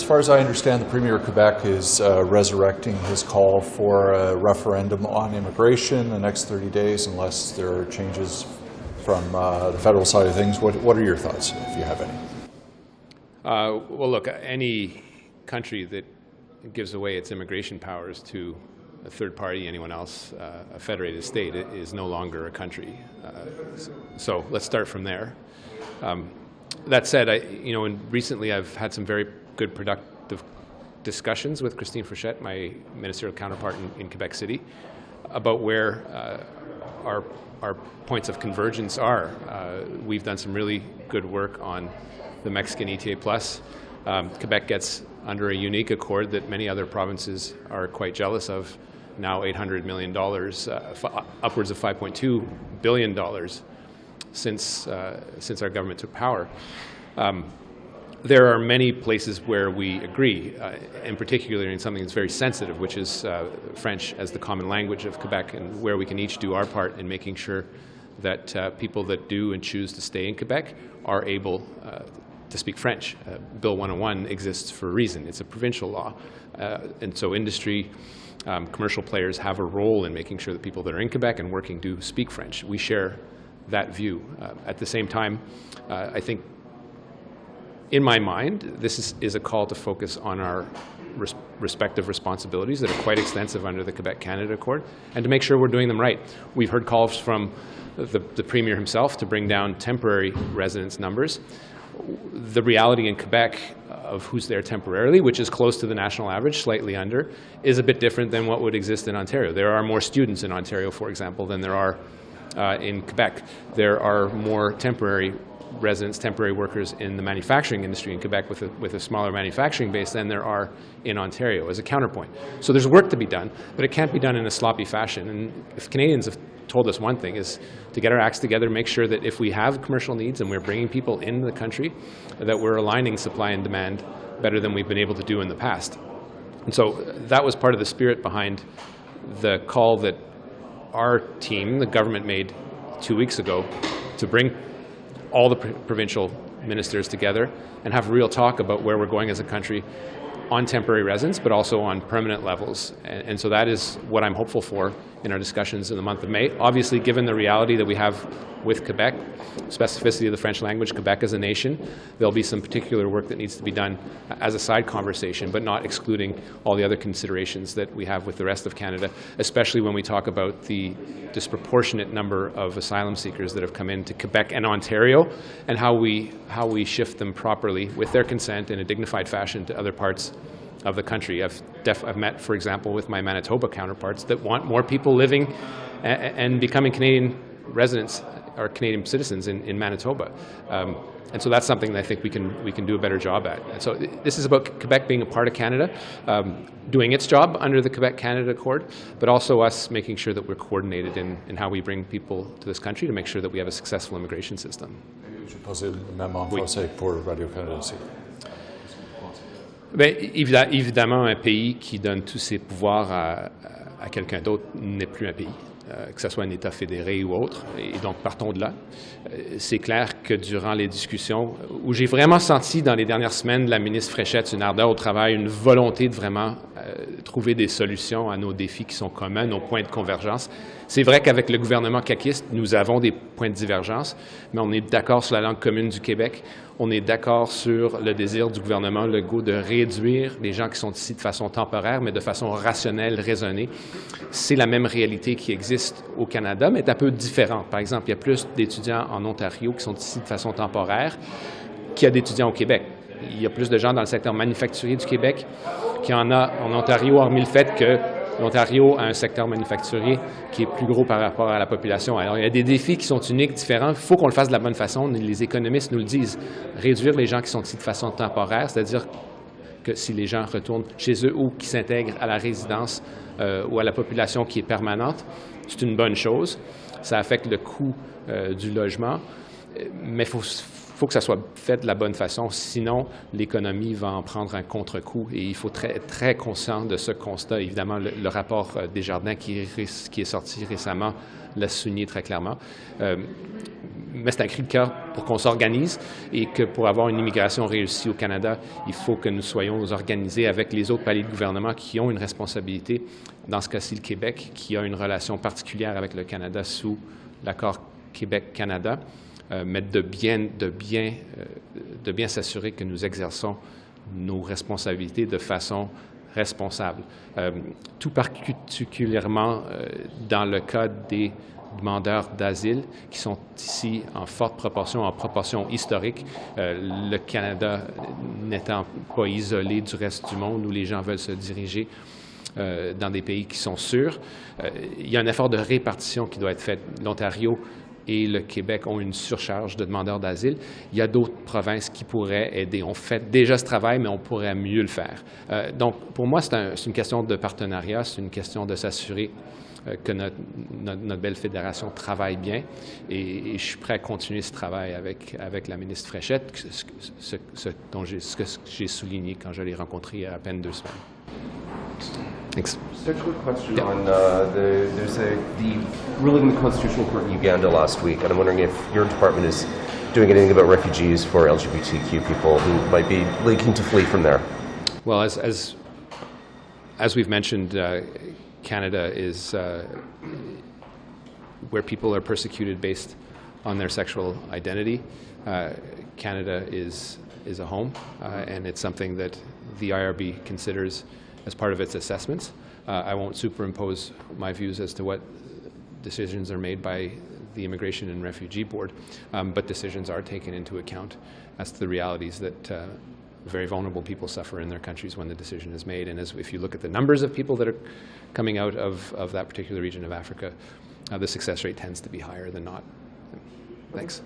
far as I understand, the Premier of Quebec is resurrecting his call for a referendum on immigration the next 30 days unless there are changes from the federal side of things. What are your thoughts, if you have any? Well, look, any country that gives away its immigration powers to a third party, anyone else, a federated state, is no longer a country. So let's start from there. That said, recently I've had some very good, productive discussions with Christine Fréchette, my ministerial counterpart in Quebec City, about where our points of convergence are. We've done some really good work on the Mexican ETA Plus. Quebec gets under a unique accord that many other provinces are quite jealous of, now $800 million, upwards of $5.2 billion since our government took power. There are many places where we agree, in particular in something that's very sensitive, which is French as the common language of Quebec, and where we can each do our part in making sure that people that do and choose to stay in Quebec are able to speak French. Bill 101 exists for a reason. It's a provincial law. And so industry, commercial players have a role in making sure that people that are in Quebec and working do speak French. We share that view. At the same time, I think, in my mind, this is a call to focus on our respective responsibilities that are quite extensive under the Quebec-Canada Accord, and to make sure we're doing them right. We've heard calls from the Premier himself to bring down temporary residence numbers. The reality in Quebec of who's there temporarily, which is close to the national average, slightly under, is a bit different than what would exist in Ontario. There are more students in Ontario, for example, than there are in Quebec. There are more temporary residents, temporary workers in the manufacturing industry in Quebec with a smaller manufacturing base than there are in Ontario as a counterpoint. So there's work to be done, but it can't be done in a sloppy fashion. And if Canadians have told us one thing, is to get our acts together, make sure that if we have commercial needs and we're bringing people into the country, that we're aligning supply and demand better than we've been able to do in the past. And so that was part of the spirit behind the call that our team, the government, made 2 weeks ago to bring all the provincial ministers together and have real talk about where we're going as a country on temporary residence, but also on permanent levels. And so that is what I'm hopeful for in our discussions in the month of May. Obviously, given the reality that we have with Quebec, specificity of the French language, Quebec as a nation, there'll be some particular work that needs to be done as a side conversation, but not excluding all the other considerations that we have with the rest of Canada, especially when we talk about the disproportionate number of asylum seekers that have come into Quebec and Ontario, and how we shift them properly with their consent in a dignified fashion to other parts of the country. I've met, for example, with my Manitoba counterparts that want more people living and becoming Canadian residents or Canadian citizens in Manitoba. And so that's something that I think we can do a better job at. And so this is about Quebec being a part of Canada, doing its job under the Quebec-Canada Accord, but also us making sure that we're coordinated in how we bring people to this country to make sure that we have a successful immigration system. Je vais poser le même en français pour Radio-Canada aussi. Bien, évidemment, un pays qui donne tous ses pouvoirs à quelqu'un d'autre n'est plus un pays, que ce soit un État fédéré ou autre. Et donc, partons de là. C'est clair que durant les discussions, où j'ai vraiment senti dans les dernières semaines de la ministre Fréchette une ardeur au travail, une volonté de vraiment trouver des solutions à nos défis qui sont communs, nos points de convergence. C'est vrai qu'avec le gouvernement caquiste, nous avons des points de divergence, mais on est d'accord sur la langue commune du Québec. On est d'accord sur le désir du gouvernement Legault de réduire les gens qui sont ici de façon temporaire, mais de façon rationnelle, raisonnée. C'est la même réalité qui existe au Canada, mais est un peu différente. Par exemple, il y a plus d'étudiants en Ontario qui sont ici de façon temporaire qu'il y a d'étudiants au Québec. Il y a plus de gens dans le secteur manufacturier du Québec qu'il y en a en Ontario, hormis le fait que l'Ontario a un secteur manufacturier qui est plus gros par rapport à la population. Alors, il y a des défis qui sont uniques, différents. Il faut qu'on le fasse de la bonne façon. Les économistes nous le disent. Réduire les gens qui sont ici de façon temporaire, c'est-à-dire que si les gens retournent chez eux ou qui s'intègrent à la résidence ou à la population qui est permanente, c'est une bonne chose. Ça affecte le coût du logement, mais il faut que ça soit fait de la bonne façon, sinon l'économie va en prendre un contre-coup et il faut être très conscient de ce constat. Évidemment, le rapport Desjardins qui est sorti récemment l'a souligné très clairement. mais c'est un cri de cœur pour qu'on s'organise et que pour avoir une immigration réussie au Canada, il faut que nous soyons organisés avec les autres paliers de gouvernement qui ont une responsabilité. Dans ce cas-ci, le Québec, qui a une relation particulière avec le Canada sous l'accord Québec-Canada, mais de bien s'assurer que nous exerçons nos responsabilités de façon responsable. Tout particulièrement dans le cas des demandeurs d'asile qui sont ici en forte proportion, en proportion historique, le Canada n'étant pas isolé du reste du monde où les gens veulent se diriger dans des pays qui sont sûrs. Il y a un effort de répartition qui doit être fait. L'Ontario et le Québec ont une surcharge de demandeurs d'asile. Il y a d'autres provinces qui pourraient aider. On fait déjà ce travail, mais on pourrait mieux le faire. Donc, pour moi, c'est une question de partenariat, c'est une question de s'assurer que notre belle fédération travaille bien. Et je suis prêt à continuer ce travail avec la ministre Fréchette, ce que j'ai souligné quand je l'ai rencontré il y a à peine 2 semaines. Thanks. Just a quick question on there's the ruling in the Constitutional Court in Uganda last week, and I'm wondering if your department is doing anything about refugees for LGBTQ people who might be looking to flee from there. Well, as we've mentioned, Canada is where people are persecuted based on their sexual identity. Canada is a home, and it's something that the IRB considers as part of its assessments. I won't superimpose my views as to what decisions are made by the Immigration and Refugee Board, but decisions are taken into account as to the realities that very vulnerable people suffer in their countries when the decision is made. And if you look at the numbers of people that are coming out of that particular region of Africa, the success rate tends to be higher than not. Thanks.